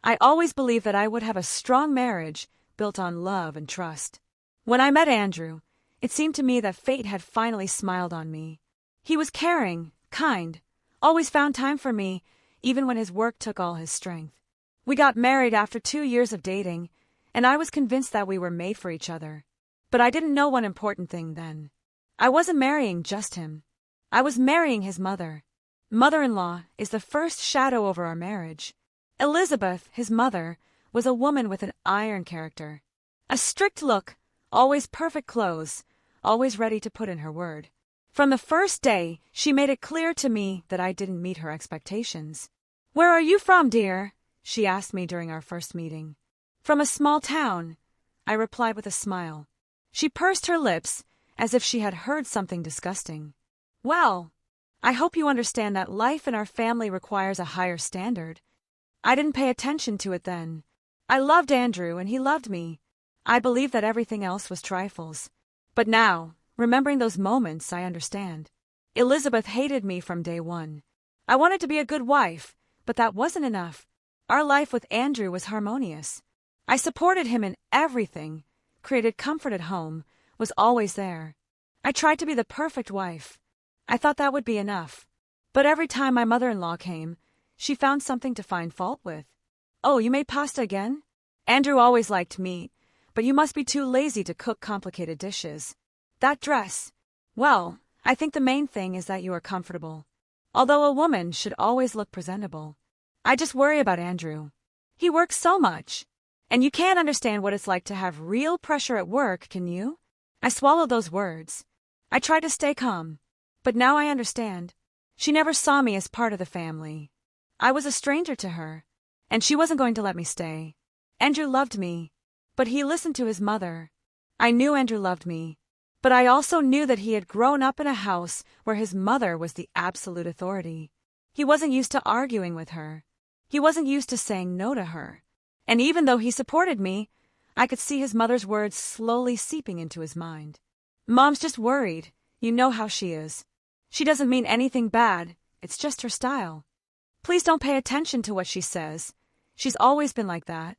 I always believed that I would have a strong marriage built on love and trust. When I met Andrew, it seemed to me that fate had finally smiled on me. He was caring, kind, always found time for me, even when his work took all his strength. We got married after 2 years of dating, and I was convinced that we were made for each other. But I didn't know one important thing then. I wasn't marrying just him. I was marrying his mother. Mother-in-law is the first shadow over our marriage. Elizabeth, his mother, was a woman with an iron character. A strict look, always perfect clothes, always ready to put in her word. From the first day, she made it clear to me that I didn't meet her expectations. "Where are you from, dear?" she asked me during our first meeting. "From a small town," I replied with a smile. She pursed her lips, as if she had heard something disgusting. "Well, I hope you understand that life in our family requires a higher standard." I didn't pay attention to it then. I loved Andrew and he loved me. I believed that everything else was trifles. But now, remembering those moments, I understand. Elizabeth hated me from day one. I wanted to be a good wife, but that wasn't enough. Our life with Andrew was harmonious. I supported him in everything, created comfort at home, was always there. I tried to be the perfect wife. I thought that would be enough. But every time my mother-in-law came, she found something to find fault with. "Oh, you made pasta again? Andrew always liked meat, but you must be too lazy to cook complicated dishes. That dress. Well, I think the main thing is that you are comfortable. Although a woman should always look presentable. I just worry about Andrew. He works so much. And you can't understand what it's like to have real pressure at work, can you?" I swallowed those words. I tried to stay calm. But now I understand. She never saw me as part of the family. I was a stranger to her, and she wasn't going to let me stay. Andrew loved me, but he listened to his mother. I knew Andrew loved me, but I also knew that he had grown up in a house where his mother was the absolute authority. He wasn't used to arguing with her. He wasn't used to saying no to her. And even though he supported me, I could see his mother's words slowly seeping into his mind. "Mom's just worried. You know how she is. She doesn't mean anything bad. It's just her style. Please don't pay attention to what she says. She's always been like that."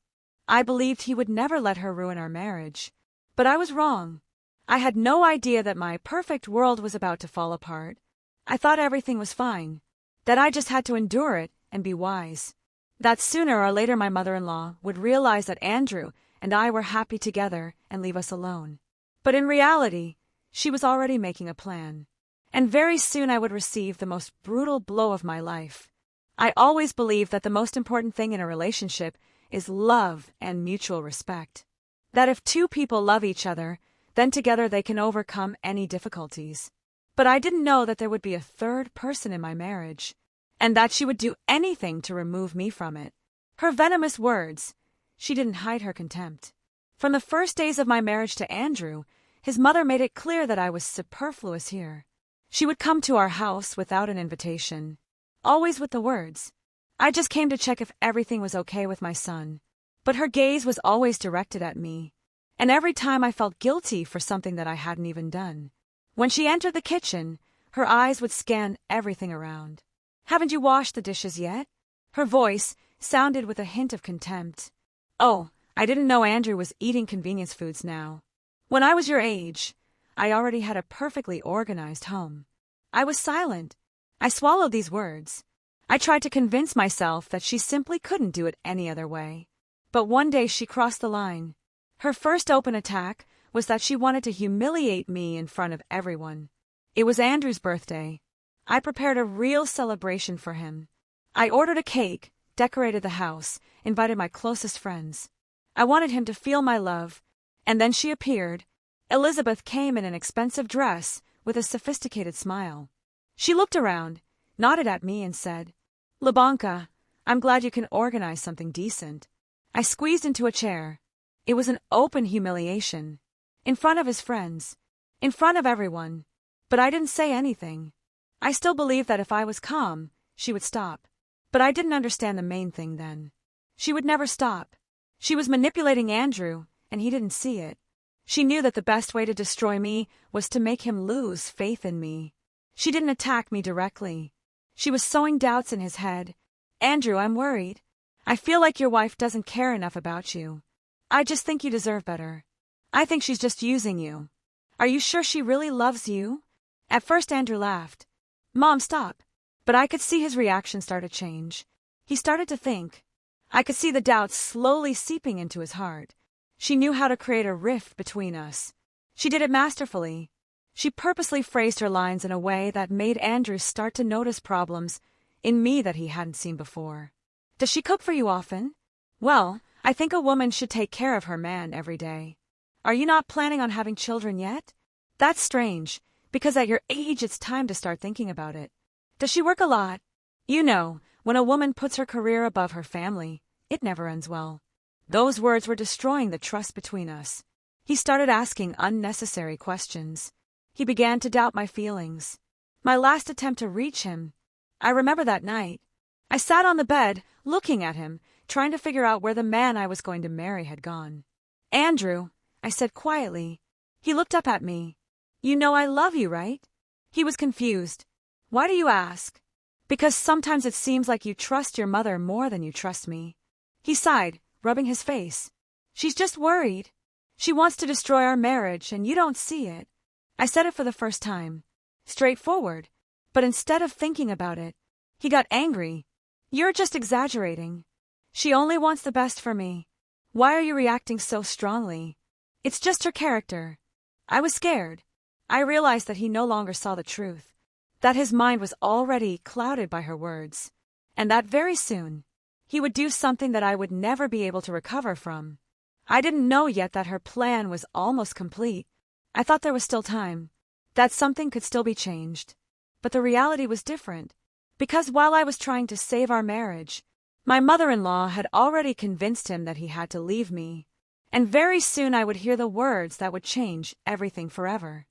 I believed he would never let her ruin our marriage. But I was wrong. I had no idea that my perfect world was about to fall apart. I thought everything was fine, that I just had to endure it and be wise. That sooner or later my mother-in-law would realize that Andrew and I were happy together and leave us alone. But in reality, she was already making a plan. And very soon I would receive the most brutal blow of my life. I always believed that the most important thing in a relationship is love and mutual respect. That if two people love each other, then together they can overcome any difficulties. But I didn't know that there would be a third person in my marriage, and that she would do anything to remove me from it. Her venomous words, she didn't hide her contempt. From the first days of my marriage to Andrew, his mother made it clear that I was superfluous here. She would come to our house without an invitation, always with the words, "I just came to check if everything was okay with my son." But her gaze was always directed at me, and every time I felt guilty for something that I hadn't even done. When she entered the kitchen, her eyes would scan everything around. "Haven't you washed the dishes yet?" Her voice sounded with a hint of contempt. Oh, I didn't know Andrew was eating convenience foods now. When I was your age, I already had a perfectly organized home. I was silent. I swallowed these words. I tried to convince myself that she simply couldn't do it any other way. But one day she crossed the line. Her first open attack was that she wanted to humiliate me in front of everyone. It was Andrew's birthday. I prepared a real celebration for him. I ordered a cake, decorated the house, invited my closest friends. I wanted him to feel my love, and then she appeared. Elizabeth came in an expensive dress with a sophisticated smile. She looked around, nodded at me, and said, "Lubonka, I'm glad you can organize something decent." I squeezed into a chair. It was an open humiliation. In front of his friends. In front of everyone. But I didn't say anything. I still believed that if I was calm, she would stop. But I didn't understand the main thing then. She would never stop. She was manipulating Andrew, and he didn't see it. She knew that the best way to destroy me was to make him lose faith in me. She didn't attack me directly. She was sowing doubts in his head. "Andrew, I'm worried. I feel like your wife doesn't care enough about you. I just think you deserve better. I think she's just using you. Are you sure she really loves you? At first Andrew laughed. Mom, stop. But I could see his reaction start to change. He started to think. I could see the doubts slowly seeping into his heart. She knew how to create a rift between us. She did it masterfully. She purposely phrased her lines in a way that made Andrew start to notice problems in me that he hadn't seen before. Does she cook for you often? Well, I think a woman should take care of her man every day. Are you not planning on having children yet? That's strange, because at your age it's time to start thinking about it. Does she work a lot? You know, when a woman puts her career above her family, it never ends well. Those words were destroying the trust between us. He started asking unnecessary questions. He began to doubt my feelings. My last attempt to reach him. I remember that night. I sat on the bed, looking at him, trying to figure out where the man I was going to marry had gone. Andrew, I said quietly. He looked up at me. You know I love you, right? He was confused. Why do you ask? Because sometimes it seems like you trust your mother more than you trust me. He sighed, rubbing his face. She's just worried. She wants to destroy our marriage, and you don't see it. I said it for the first time. Straightforward. But instead of thinking about it, he got angry. You're just exaggerating. She only wants the best for me. Why are you reacting so strongly? It's just her character. I was scared. I realized that he no longer saw the truth, that his mind was already clouded by her words, and that very soon he would do something that I would never be able to recover from. I didn't know yet that her plan was almost complete. I thought there was still time, that something could still be changed. But the reality was different, because while I was trying to save our marriage, my mother-in-law had already convinced him that he had to leave me, and very soon I would hear the words that would change everything forever.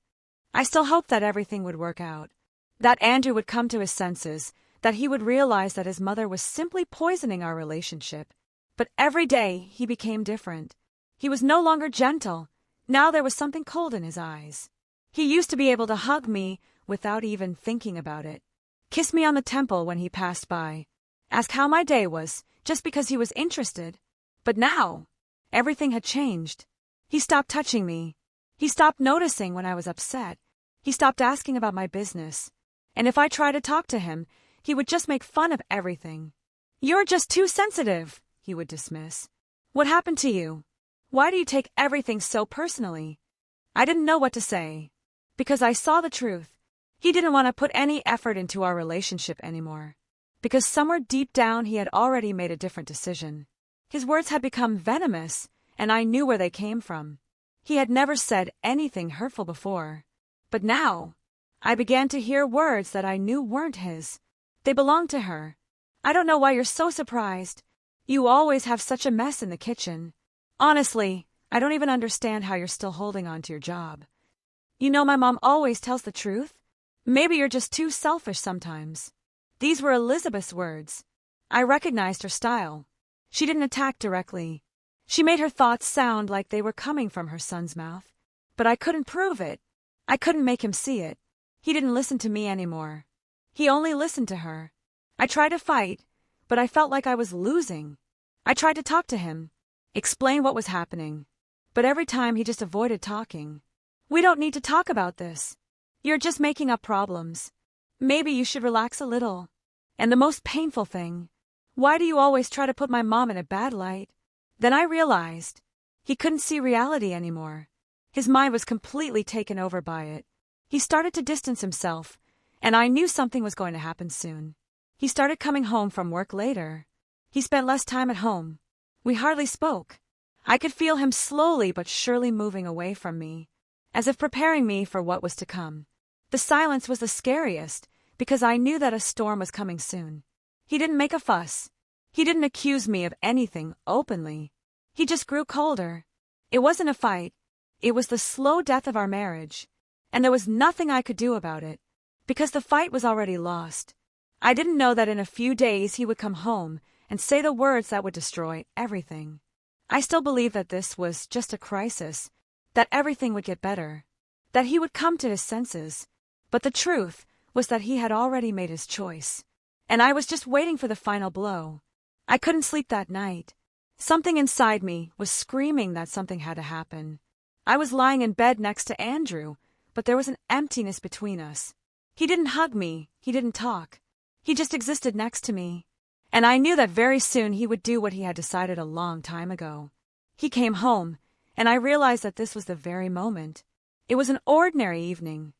I still hoped that everything would work out, that Andrew would come to his senses, that he would realize that his mother was simply poisoning our relationship. But every day he became different. He was no longer gentle. Now there was something cold in his eyes. He used to be able to hug me without even thinking about it, kiss me on the temple when he passed by, ask how my day was, just because he was interested. But now, everything had changed. He stopped touching me. He stopped noticing when I was upset. He stopped asking about my business. And if I tried to talk to him, he would just make fun of everything. You're just too sensitive, he would dismiss. What happened to you? Why do you take everything so personally? I didn't know what to say, because I saw the truth. He didn't want to put any effort into our relationship anymore, because somewhere deep down he had already made a different decision. His words had become venomous, and I knew where they came from. He had never said anything hurtful before, but now I began to hear words that I knew weren't his. They belonged to her. I don't know why you're so surprised. You always have such a mess in the kitchen. Honestly, I don't even understand how you're still holding on to your job. You know my mom always tells the truth. Maybe you're just too selfish sometimes. These were Elizabeth's words. I recognized her style. She didn't attack directly. She made her thoughts sound like they were coming from her son's mouth. But I couldn't prove it. I couldn't make him see it. He didn't listen to me anymore. He only listened to her. I tried to fight, but I felt like I was losing. I tried to talk to him, explain what was happening, but every time he just avoided talking. We don't need to talk about this. You're just making up problems. Maybe you should relax a little. And the most painful thing, why do you always try to put my mom in a bad light? Then I realized he couldn't see reality anymore. His mind was completely taken over by it. He started to distance himself, and I knew something was going to happen soon. He started coming home from work later. He spent less time at home. We hardly spoke. I could feel him slowly but surely moving away from me, as if preparing me for what was to come. The silence was the scariest, because I knew that a storm was coming soon. He didn't make a fuss. He didn't accuse me of anything openly. He just grew colder. It wasn't a fight. It was the slow death of our marriage, and there was nothing I could do about it, because the fight was already lost. I didn't know that in a few days he would come home and say the words that would destroy everything. I still believed that this was just a crisis, that everything would get better, that he would come to his senses. But the truth was that he had already made his choice, and I was just waiting for the final blow. I couldn't sleep that night. Something inside me was screaming that something had to happen. I was lying in bed next to Andrew, but there was an emptiness between us. He didn't hug me, he didn't talk. He just existed next to me. And I knew that very soon he would do what he had decided a long time ago. He came home, and I realized that this was the very moment. It was an ordinary evening.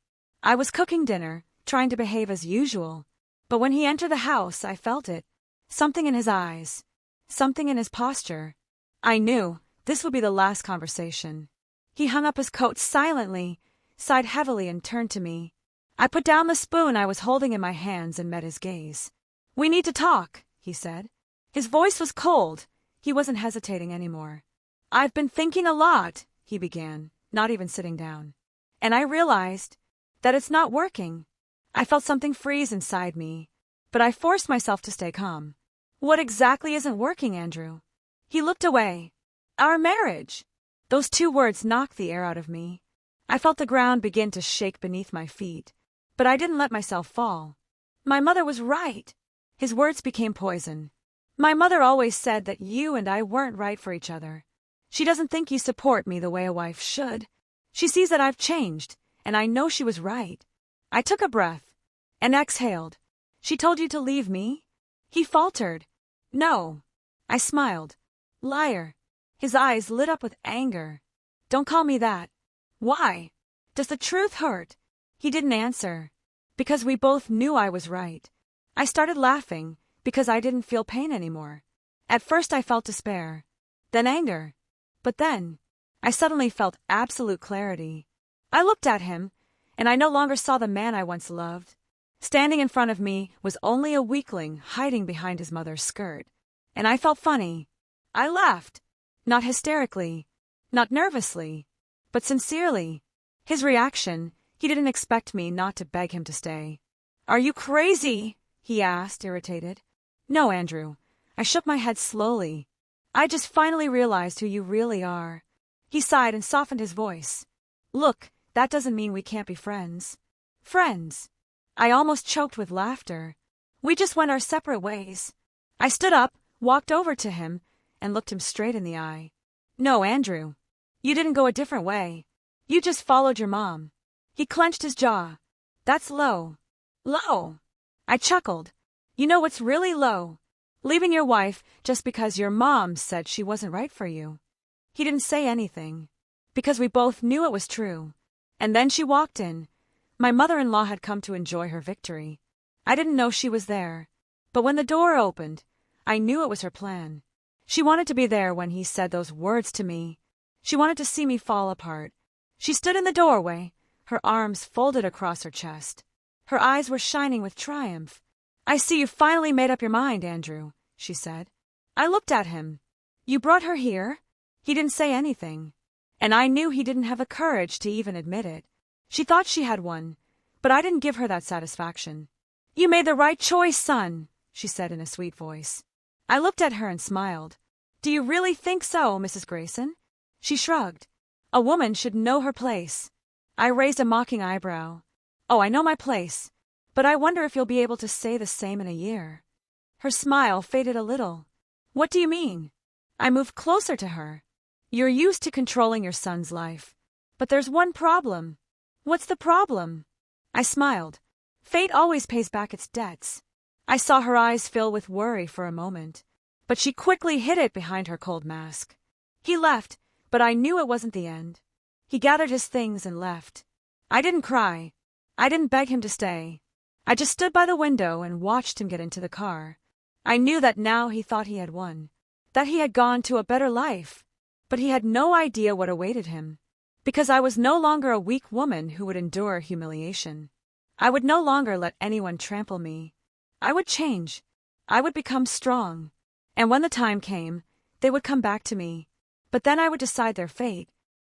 I was cooking dinner, trying to behave as usual. But when he entered the house, I felt it. Something in his eyes. Something in his posture. I knew this would be the last conversation. He hung up his coat silently, sighed heavily, and turned to me. I put down the spoon I was holding in my hands and met his gaze. "We need to talk," he said. His voice was cold. He wasn't hesitating anymore. "I've been thinking a lot," he began, not even sitting down. And I realized that it's not working. I felt something freeze inside me, but I forced myself to stay calm. "What exactly isn't working, Andrew?" He looked away. "Our marriage." Those two words knocked the air out of me. I felt the ground begin to shake beneath my feet, but I didn't let myself fall. "My mother was right." His words became poison. "My mother always said that you and I weren't right for each other. She doesn't think you support me the way a wife should. She sees that I've changed, and I know she was right." I took a breath and exhaled. "She told you to leave me?" He faltered. "No." I smiled. "Liar." His eyes lit up with anger. "Don't call me that." "Why? Does the truth hurt?" He didn't answer. "Because we both knew I was right." I started laughing because I didn't feel pain anymore. At first I felt despair, then anger. But then I suddenly felt absolute clarity. I looked at him, and I no longer saw the man I once loved. Standing in front of me was only a weakling hiding behind his mother's skirt. And I felt funny. I laughed. Not hysterically, not nervously, but sincerely. His reaction, he didn't expect me not to beg him to stay. "Are you crazy?" he asked, irritated. "No, Andrew." I shook my head slowly. "I just finally realized who you really are." He sighed and softened his voice. "Look, that doesn't mean we can't be friends." "Friends?" I almost choked with laughter. "We just went our separate ways." I stood up, walked over to him, and looked him straight in the eye. "No, Andrew. You didn't go a different way. You just followed your mom." He clenched his jaw. "That's low." "Low?" I chuckled. "You know what's really low? Leaving your wife just because your mom said she wasn't right for you." He didn't say anything, because we both knew it was true. And then she walked in. My mother-in-law had come to enjoy her victory. I didn't know she was there, but when the door opened, I knew it was her plan. She wanted to be there when he said those words to me. She wanted to see me fall apart. She stood in the doorway, her arms folded across her chest. Her eyes were shining with triumph. "I see you finally made up your mind, Andrew," she said. I looked at him. "You brought her here?" He didn't say anything, and I knew he didn't have the courage to even admit it. She thought she had one, but I didn't give her that satisfaction. "You made the right choice, son," she said in a sweet voice. I looked at her and smiled. "Do you really think so, Mrs. Grayson?" She shrugged. "A woman should know her place." I raised a mocking eyebrow. "Oh, I know my place, but I wonder if you'll be able to say the same in a year." Her smile faded a little. "What do you mean?" I moved closer to her. "You're used to controlling your son's life. But there's one problem." "What's the problem?" I smiled. "Fate always pays back its debts." I saw her eyes fill with worry for a moment, but she quickly hid it behind her cold mask. He left, but I knew it wasn't the end. He gathered his things and left. I didn't cry. I didn't beg him to stay. I just stood by the window and watched him get into the car. I knew that now he thought he had won, that he had gone to a better life, but he had no idea what awaited him, because I was no longer a weak woman who would endure humiliation. I would no longer let anyone trample me. I would change. I would become strong. And when the time came, they would come back to me. But then I would decide their fate.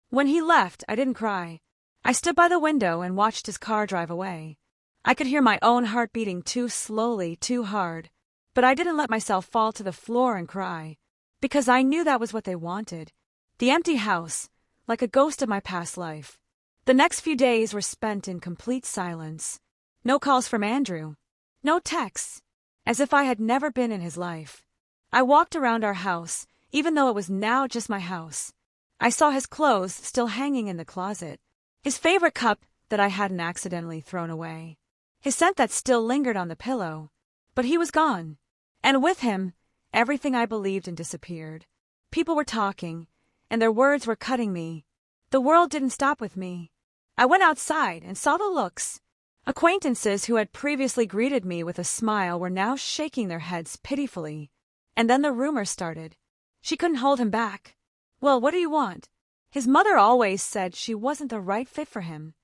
When he left, I didn't cry. I stood by the window and watched his car drive away. I could hear my own heart beating too slowly, too hard. But I didn't let myself fall to the floor and cry, because I knew that was what they wanted. The empty house, like a ghost of my past life. The next few days were spent in complete silence. No calls from Andrew. No texts. As if I had never been in his life. I walked around our house, even though it was now just my house. I saw his clothes still hanging in the closet, his favorite cup that I hadn't accidentally thrown away, his scent that still lingered on the pillow. But he was gone. And with him, everything I believed in disappeared. People were talking, and their words were cutting me. The world didn't stop with me. I went outside and saw the looks. Acquaintances who had previously greeted me with a smile were now shaking their heads pitifully. And then the rumors started. She couldn't hold him back. Well, what do you want? His mother always said she wasn't the right fit for him.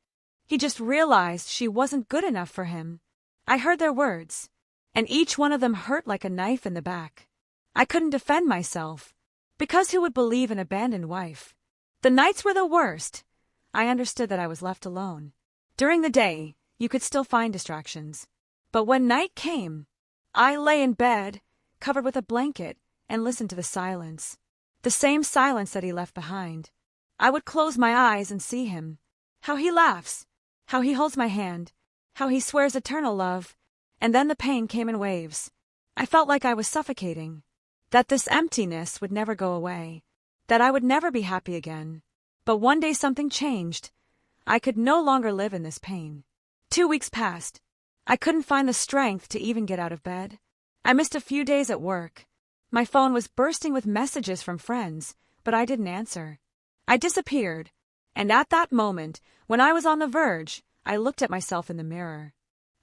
He just realized she wasn't good enough for him. I heard their words, and each one of them hurt like a knife in the back. I couldn't defend myself, because who would believe an abandoned wife? The nights were the worst. I understood that I was left alone. During the day, you could still find distractions. But when night came, I lay in bed, covered with a blanket, and listened to the silence. The same silence that he left behind. I would close my eyes and see him. How he laughs. How he holds my hand. How he swears eternal love. And then the pain came in waves. I felt like I was suffocating. That this emptiness would never go away. That I would never be happy again. But one day something changed. I could no longer live in this pain. 2 weeks passed. I couldn't find the strength to even get out of bed. I missed a few days at work. My phone was bursting with messages from friends, but I didn't answer. I disappeared. And at that moment, when I was on the verge, I looked at myself in the mirror.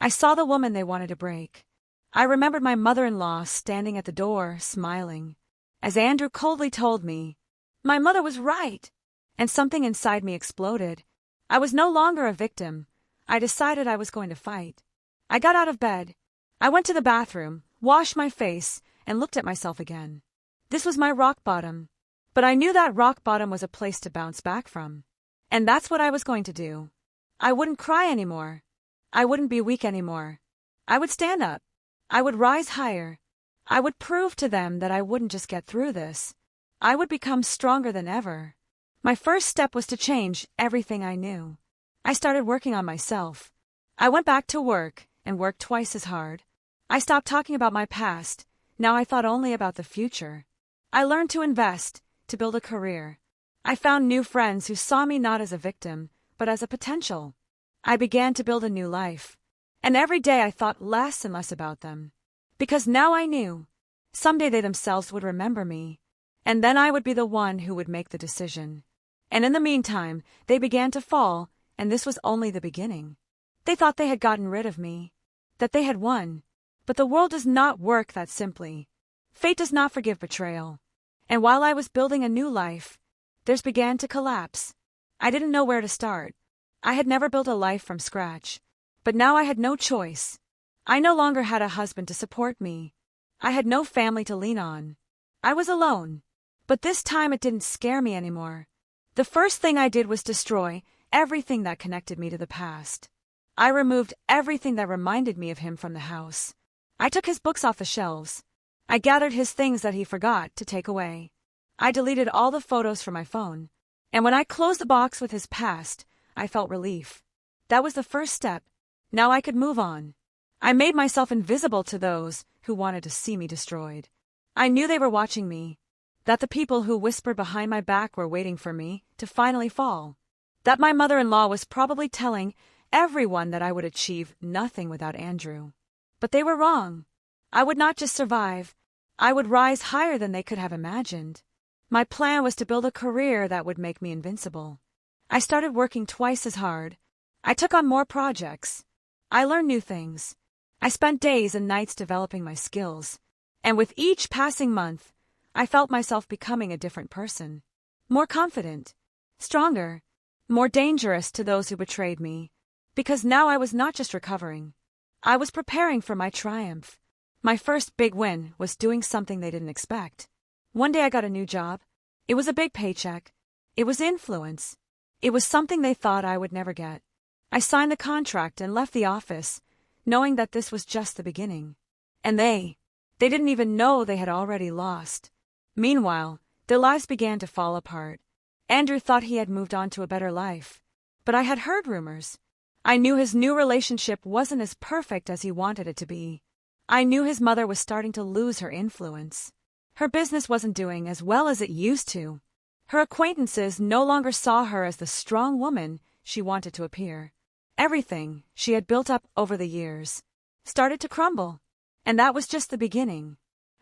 I saw the woman they wanted to break. I remembered my mother-in-law standing at the door, smiling. As Andrew coldly told me, my mother was right. And something inside me exploded. I was no longer a victim. I decided I was going to fight. I got out of bed. I went to the bathroom, washed my face, and looked at myself again. This was my rock bottom. But I knew that rock bottom was a place to bounce back from. And that's what I was going to do. I wouldn't cry anymore. I wouldn't be weak anymore. I would stand up. I would rise higher. I would prove to them that I wouldn't just get through this. I would become stronger than ever. My first step was to change everything I knew. I started working on myself. I went back to work and worked twice as hard. I stopped talking about my past. Now I thought only about the future. I learned to invest, to build a career. I found new friends who saw me not as a victim, but as a potential. I began to build a new life. And every day I thought less and less about them. Because now I knew. Someday they themselves would remember me. And then I would be the one who would make the decision. And in the meantime, they began to fall, and this was only the beginning. They thought they had gotten rid of me. That they had won. But the world does not work that simply. Fate does not forgive betrayal. And while I was building a new life, theirs began to collapse. I didn't know where to start. I had never built a life from scratch. But now I had no choice. I no longer had a husband to support me. I had no family to lean on. I was alone. But this time it didn't scare me anymore. The first thing I did was destroy everything that connected me to the past. I removed everything that reminded me of him from the house. I took his books off the shelves. I gathered his things that he forgot to take away. I deleted all the photos from my phone. And when I closed the box with his past, I felt relief. That was the first step. Now I could move on. I made myself invisible to those who wanted to see me destroyed. I knew they were watching me. That the people who whispered behind my back were waiting for me to finally fall. That my mother-in-law was probably telling everyone that I would achieve nothing without Andrew. But they were wrong. I would not just survive. I would rise higher than they could have imagined. My plan was to build a career that would make me invincible. I started working twice as hard. I took on more projects. I learned new things. I spent days and nights developing my skills. And with each passing month, I felt myself becoming a different person. More confident. Stronger. More dangerous to those who betrayed me. Because now I was not just recovering. I was preparing for my triumph. My first big win was doing something they didn't expect. One day I got a new job. It was a big paycheck. It was influence. It was something they thought I would never get. I signed the contract and left the office, knowing that this was just the beginning. And they didn't even know they had already lost. Meanwhile, their lives began to fall apart. Andrew thought he had moved on to a better life. But I had heard rumors. I knew his new relationship wasn't as perfect as he wanted it to be. I knew his mother was starting to lose her influence. Her business wasn't doing as well as it used to. Her acquaintances no longer saw her as the strong woman she wanted to appear. Everything she had built up over the years started to crumble, and that was just the beginning.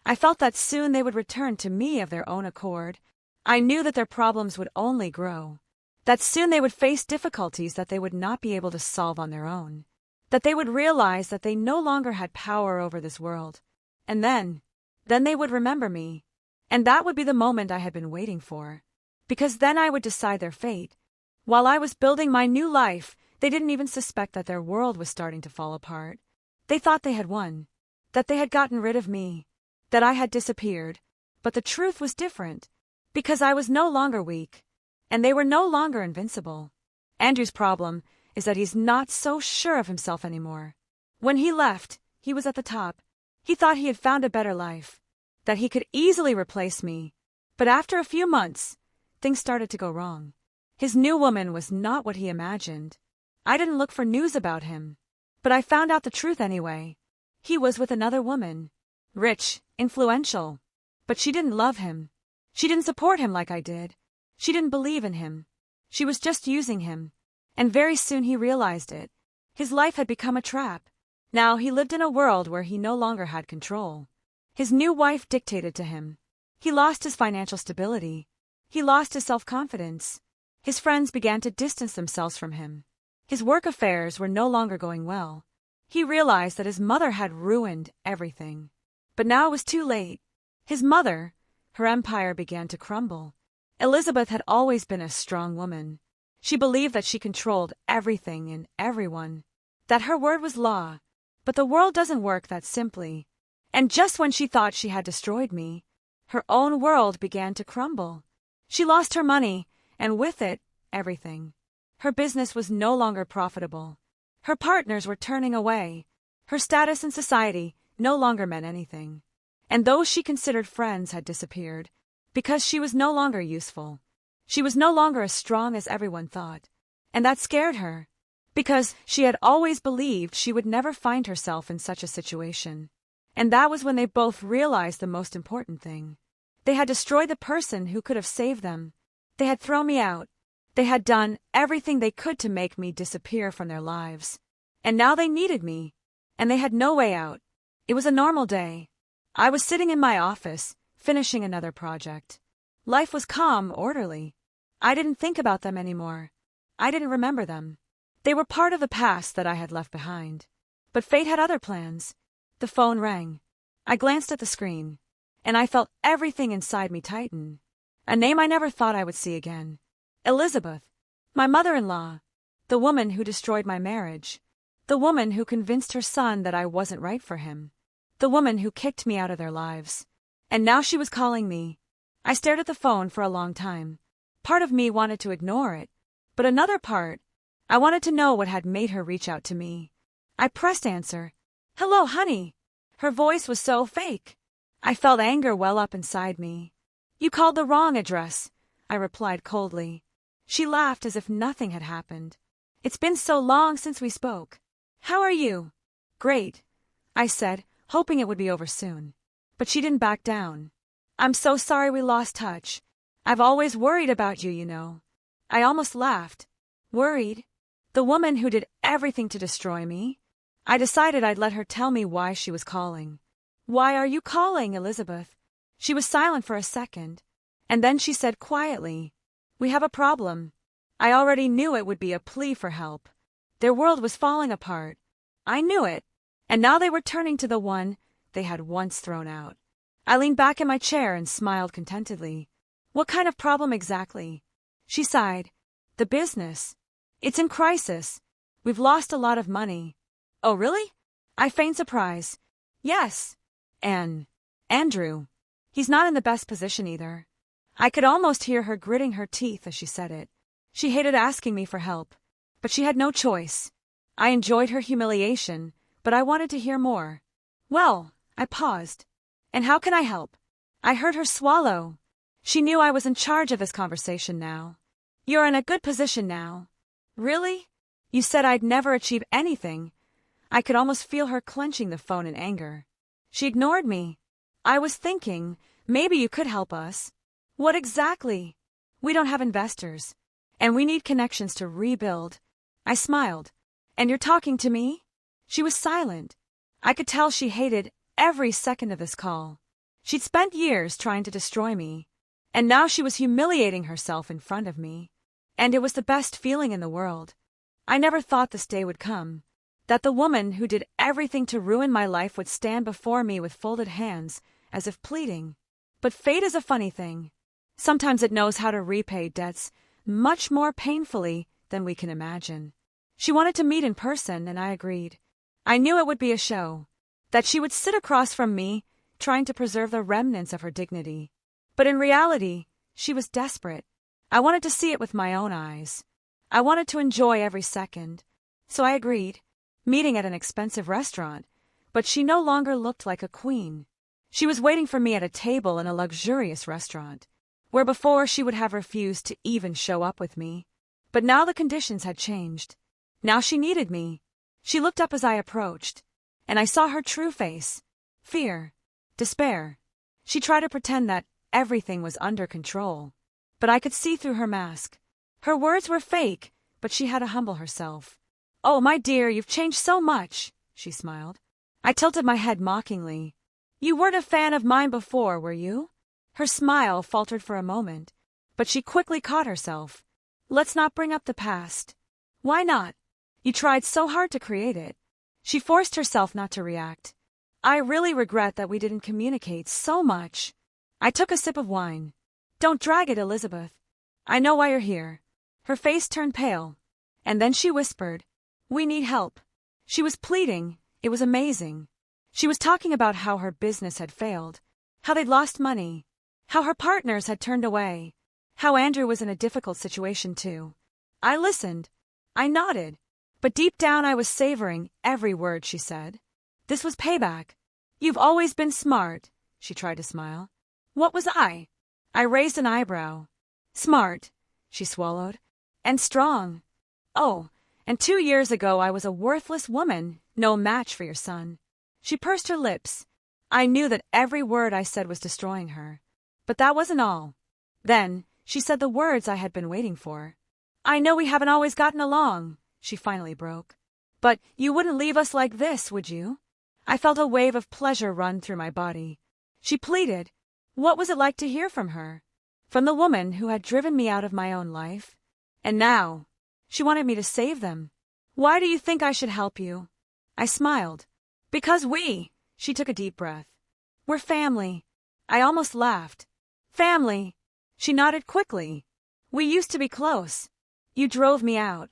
I felt that soon they would return to me of their own accord. I knew that their problems would only grow, that soon they would face difficulties that they would not be able to solve on their own, that they would realize that they no longer had power over this world. And then they would remember me. And that would be the moment I had been waiting for. Because then I would decide their fate. While I was building my new life, they didn't even suspect that their world was starting to fall apart. They thought they had won, that they had gotten rid of me, that I had disappeared. But the truth was different, because I was no longer weak, and they were no longer invincible. Andrew's problem is that he's not so sure of himself anymore. When he left, he was at the top. He thought he had found a better life, that he could easily replace me. But after a few months, things started to go wrong. His new woman was not what he imagined. I didn't look for news about him, but I found out the truth anyway. He was with another woman, rich, influential, but she didn't love him. She didn't support him like I did. She didn't believe in him. She was just using him. And very soon he realized it. His life had become a trap. Now he lived in a world where he no longer had control. His new wife dictated to him. He lost his financial stability. He lost his self-confidence. His friends began to distance themselves from him. His work affairs were no longer going well. He realized that his mother had ruined everything. But now it was too late. His mother, her empire began to crumble. Elizabeth had always been a strong woman. She believed that she controlled everything and everyone, that her word was law. But the world doesn't work that simply. And just when she thought she had destroyed me, her own world began to crumble. She lost her money, and with it, everything. Her business was no longer profitable. Her partners were turning away. Her status in society no longer meant anything. And those she considered friends had disappeared, because she was no longer useful. She was no longer as strong as everyone thought. And that scared her, because she had always believed she would never find herself in such a situation. And that was when they both realized the most important thing. They had destroyed the person who could have saved them. They had thrown me out. They had done everything they could to make me disappear from their lives. And now they needed me, and they had no way out. It was a normal day. I was sitting in my office, finishing another project. Life was calm, orderly. I didn't think about them anymore. I didn't remember them. They were part of the past that I had left behind. But fate had other plans. The phone rang. I glanced at the screen, and I felt everything inside me tighten. A name I never thought I would see again. Elizabeth, my mother-in-law, the woman who destroyed my marriage, the woman who convinced her son that I wasn't right for him, the woman who kicked me out of their lives. And now she was calling me. I stared at the phone for a long time. Part of me wanted to ignore it, but another part, I wanted to know what had made her reach out to me. I pressed answer. "Hello, honey." Her voice was so fake. I felt anger well up inside me. "You called the wrong address," I replied coldly. She laughed as if nothing had happened. "It's been so long since we spoke. How are you?" "Great," I said, hoping it would be over soon. But she didn't back down. "I'm so sorry we lost touch. I've always worried about you, you know." I almost laughed. Worried? The woman who did everything to destroy me? I decided I'd let her tell me why she was calling. "Why are you calling, Elizabeth?" She was silent for a second, and then she said quietly, "We have a problem." I already knew it would be a plea for help. Their world was falling apart. I knew it, and now they were turning to the one they had once thrown out. I leaned back in my chair and smiled contentedly. "What kind of problem exactly?" She sighed. "The business. It's in crisis. We've lost a lot of money." "Oh, really?" I feigned surprise. "Yes. And Andrew. He's not in the best position either." I could almost hear her gritting her teeth as she said it. She hated asking me for help, but she had no choice. I enjoyed her humiliation, but I wanted to hear more. "Well," I paused. "And how can I help?" I heard her swallow. She knew I was in charge of this conversation now. "You're in a good position now." "Really? You said I'd never achieve anything." I could almost feel her clenching the phone in anger. She ignored me. "I was thinking Maybe you could help us. What exactly? We don't have investors, and we need connections to rebuild. I smiled. And you're talking to me? She was silent. I could tell she hated every second of this call. She'd spent years trying to destroy me, and now she was humiliating herself in front of me. And it was the best feeling in the world. I never thought this day would come, that the woman who did everything to ruin my life would stand before me with folded hands, as if pleading. But fate is a funny thing. Sometimes it knows how to repay debts much more painfully than we can imagine. She wanted to meet in person, and I agreed. I knew it would be a show, that she would sit across from me, trying to preserve the remnants of her dignity. But in reality, she was desperate. I wanted to see it with my own eyes. I wanted to enjoy every second. So I agreed, meeting at an expensive restaurant, but she no longer looked like a queen. She was waiting for me at a table in a luxurious restaurant, where before she would have refused to even show up with me. But now the conditions had changed. Now she needed me. She looked up as I approached, and I saw her true face. Fear. Despair. She tried to pretend that everything was under control, but I could see through her mask. Her words were fake, but she had to humble herself. "Oh, my dear, you've changed so much," she smiled. I tilted my head mockingly. "You weren't a fan of mine before, were you?" Her smile faltered for a moment, but she quickly caught herself. "Let's not bring up the past." "Why not? You tried so hard to create it." She forced herself not to react. "I really regret that we didn't communicate so much." I took a sip of wine. "Don't drag it, Elizabeth. I know why you're here." Her face turned pale, and then she whispered, "We need help." She was pleading. It was amazing. She was talking about how her business had failed, how they'd lost money, how her partners had turned away, how Andrew was in a difficult situation too. I listened. I nodded. But deep down I was savoring every word she said. This was payback. "You've always been smart," she tried to smile. "What was I?" I raised an eyebrow. "Smart," she swallowed. "And strong. Oh, and 2 years ago I was a worthless woman, no match for your son." She pursed her lips. I knew that every word I said was destroying her. But that wasn't all. Then she said the words I had been waiting for. "I know we haven't always gotten along," she finally broke. "But you wouldn't leave us like this, would you?" I felt a wave of pleasure run through my body. She pleaded. What was it like to hear from her? From the woman who had driven me out of my own life? And now, she wanted me to save them. "Why do you think I should help you?" I smiled. "Because she took a deep breath. "We're family." I almost laughed. "Family?" She nodded quickly. "We used to be close. You drove me out.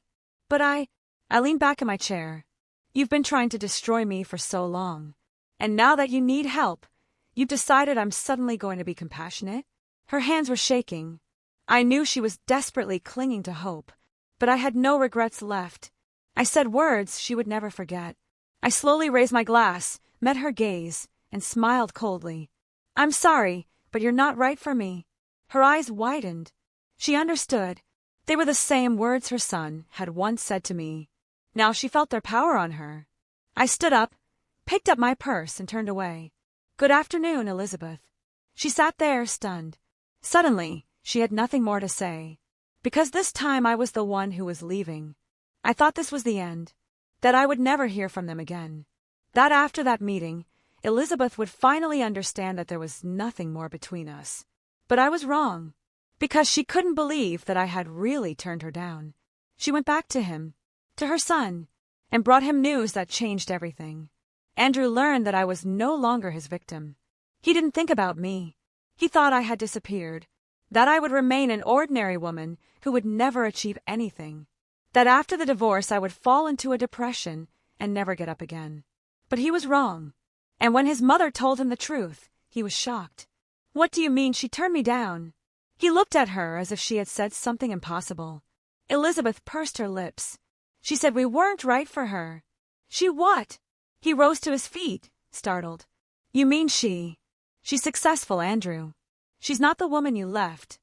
But I leaned back in my chair. "You've been trying to destroy me for so long. And now that you need help, you've decided I'm suddenly going to be compassionate?" Her hands were shaking. I knew she was desperately clinging to hope, but I had no regrets left. I said words she would never forget. I slowly raised my glass, met her gaze, and smiled coldly. "I'm sorry, but you're not right for me." Her eyes widened. She understood. They were the same words her son had once said to me. Now she felt their power on her. I stood up, picked up my purse, and turned away. "Good afternoon, Elizabeth." She sat there, stunned. Suddenly, she had nothing more to say. Because this time I was the one who was leaving. I thought this was the end, that I would never hear from them again. That after that meeting, Elizabeth would finally understand that there was nothing more between us. But I was wrong. Because she couldn't believe that I had really turned her down. She went back to him, to her son, and brought him news that changed everything. Andrew learned that I was no longer his victim. He didn't think about me. He thought I had disappeared, that I would remain an ordinary woman who would never achieve anything, that after the divorce I would fall into a depression and never get up again. But he was wrong. And when his mother told him the truth, he was shocked. "What do you mean she turned me down?" He looked at her as if she had said something impossible. Elizabeth pursed her lips. She said we weren't right for her. "She what?" He rose to his feet, startled. "You mean she's successful, Andrew. She's not the woman you left."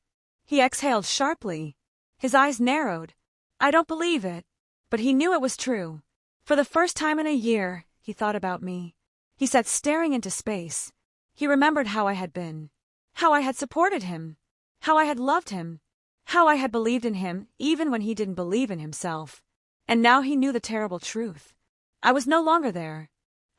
He exhaled sharply. His eyes narrowed. I don't believe it. But he knew it was true. For the first time in a year, he thought about me. He sat staring into space. He remembered how I had been. How I had supported him. How I had loved him. How I had believed in him even when he didn't believe in himself. And now he knew the terrible truth. I was no longer there.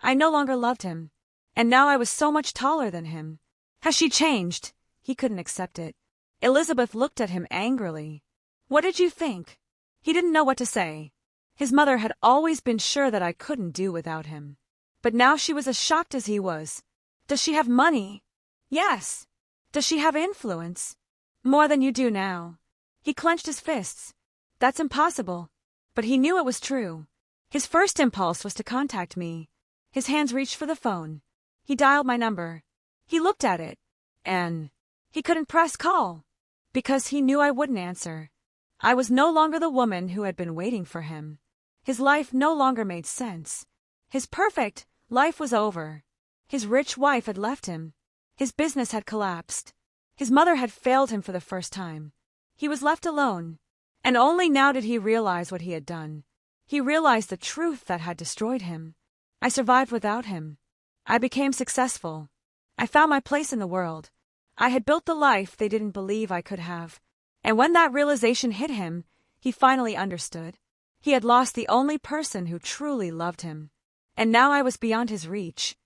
I no longer loved him. And now I was so much taller than him. Has she changed? He couldn't accept it. Elizabeth looked at him angrily. What did you think? He didn't know what to say. His mother had always been sure that I couldn't do without him. But now she was as shocked as he was. Does she have money? Yes. Does she have influence? More than you do now. He clenched his fists. That's impossible. But he knew it was true. His first impulse was to contact me. His hands reached for the phone. He dialed my number. He looked at it. And he couldn't press call. Because he knew I wouldn't answer. I was no longer the woman who had been waiting for him. His life no longer made sense. His perfect life was over. His rich wife had left him. His business had collapsed. His mother had failed him for the first time. He was left alone. And only now did he realize what he had done. He realized the truth that had destroyed him. I survived without him. I became successful. I found my place in the world. I had built the life they didn't believe I could have. And when that realization hit him, he finally understood. He had lost the only person who truly loved him. And now I was beyond his reach.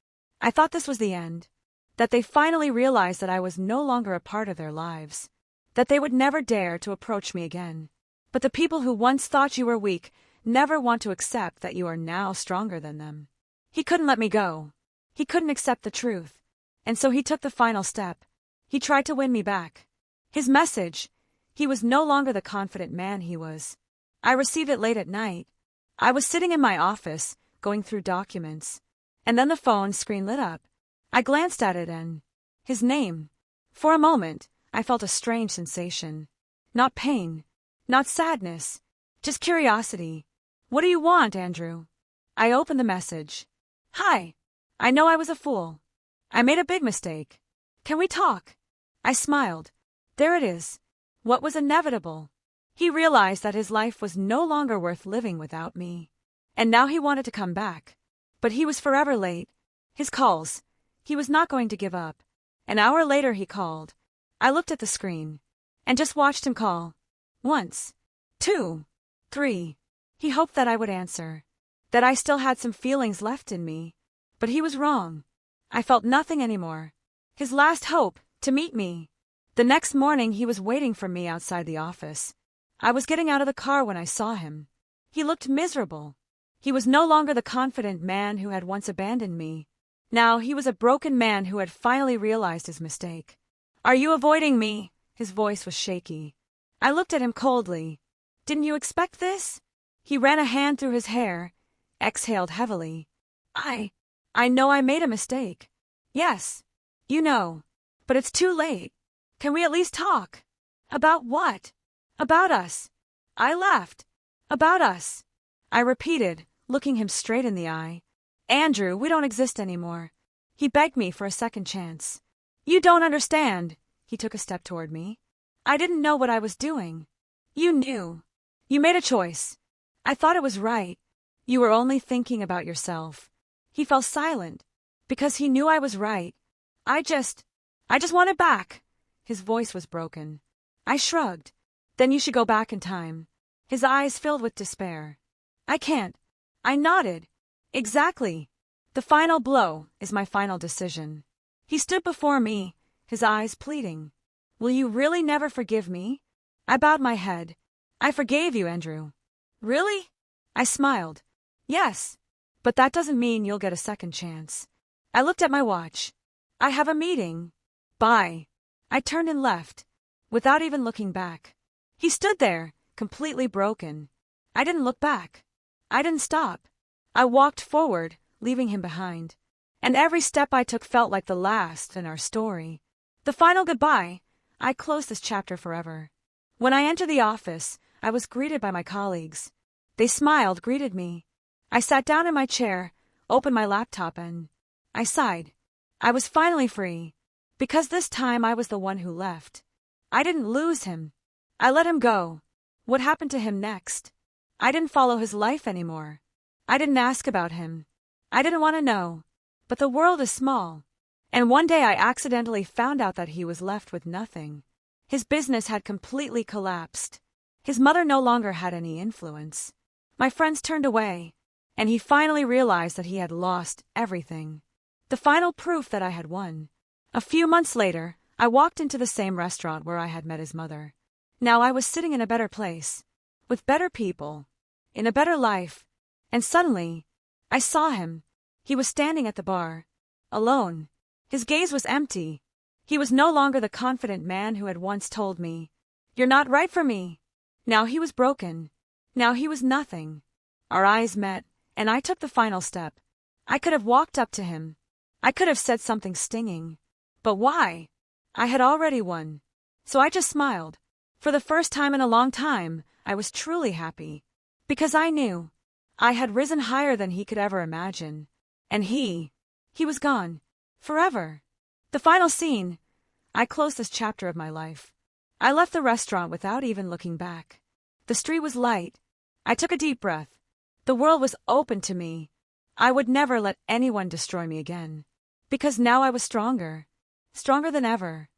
I thought this was the end. That they finally realized that I was no longer a part of their lives. That they would never dare to approach me again. But the people who once thought you were weak never want to accept that you are now stronger than them. He couldn't let me go. He couldn't accept the truth. And so he took the final step. He tried to win me back. His message. He was no longer the confident man he was. I received it late at night. I was sitting in my office, going through documents. And then the phone screen lit up. I glanced at it and his name. For a moment, I felt a strange sensation. Not pain. Not sadness. Just curiosity. What do you want, Andrew? I opened the message. Hi. I know I was a fool. I made a big mistake. Can we talk? I smiled. There it is. What was inevitable? He realized that his life was no longer worth living without me. And now he wanted to come back. But he was forever late. His calls. He was not going to give up. An hour later he called. I looked at the screen. And just watched him call. Once. 2. 3. He hoped that I would answer. That I still had some feelings left in me. But he was wrong. I felt nothing anymore. His last hope, to meet me. The next morning he was waiting for me outside the office. I was getting out of the car when I saw him. He looked miserable. He was no longer the confident man who had once abandoned me. Now he was a broken man who had finally realized his mistake. Are you avoiding me? His voice was shaky. I looked at him coldly. Didn't you expect this? He ran a hand through his hair, exhaled heavily. I know I made a mistake. Yes. You know. But it's too late. Can we at least talk? About what? About us. I laughed. About us. I repeated, looking him straight in the eye. Andrew, we don't exist anymore. He begged me for a second chance. You don't understand. He took a step toward me. I didn't know what I was doing. You knew. You made a choice. I thought it was right. You were only thinking about yourself. He fell silent. Because he knew I was right. I just want it back. His voice was broken. I shrugged. Then you should go back in time. His eyes filled with despair. I can't. I nodded. Exactly. The final blow is my final decision. He stood before me, his eyes pleading. Will you really never forgive me? I bowed my head. I forgave you, Andrew. Really? I smiled. Yes. But that doesn't mean you'll get a second chance. I looked at my watch. I have a meeting. Bye. I turned and left, without even looking back. He stood there, completely broken. I didn't look back. I didn't stop. I walked forward, leaving him behind. And every step I took felt like the last in our story. The final goodbye. I closed this chapter forever. When I entered the office, I was greeted by my colleagues. They smiled, greeted me. I sat down in my chair, opened my laptop, and I sighed. I was finally free. Because this time I was the one who left. I didn't lose him. I let him go. What happened to him next? I didn't follow his life anymore. I didn't ask about him. I didn't want to know. But the world is small. And one day I accidentally found out that he was left with nothing. His business had completely collapsed. His mother no longer had any influence. My friends turned away, and he finally realized that he had lost everything. The final proof that I had won. A few months later, I walked into the same restaurant where I had met his mother. Now I was sitting in a better place, with better people, in a better life, and suddenly, I saw him. He was standing at the bar, alone. His gaze was empty. He was no longer the confident man who had once told me, "You're not right for me." Now he was broken. Now he was nothing. Our eyes met, and I took the final step. I could have walked up to him. I could have said something stinging. But why? I had already won. So I just smiled. For the first time in a long time, I was truly happy. Because I knew I had risen higher than he could ever imagine. And he was gone. Forever. The final scene. I closed this chapter of my life. I left the restaurant without even looking back. The street was light. I took a deep breath. The world was open to me. I would never let anyone destroy me again. Because now I was stronger. Stronger than ever.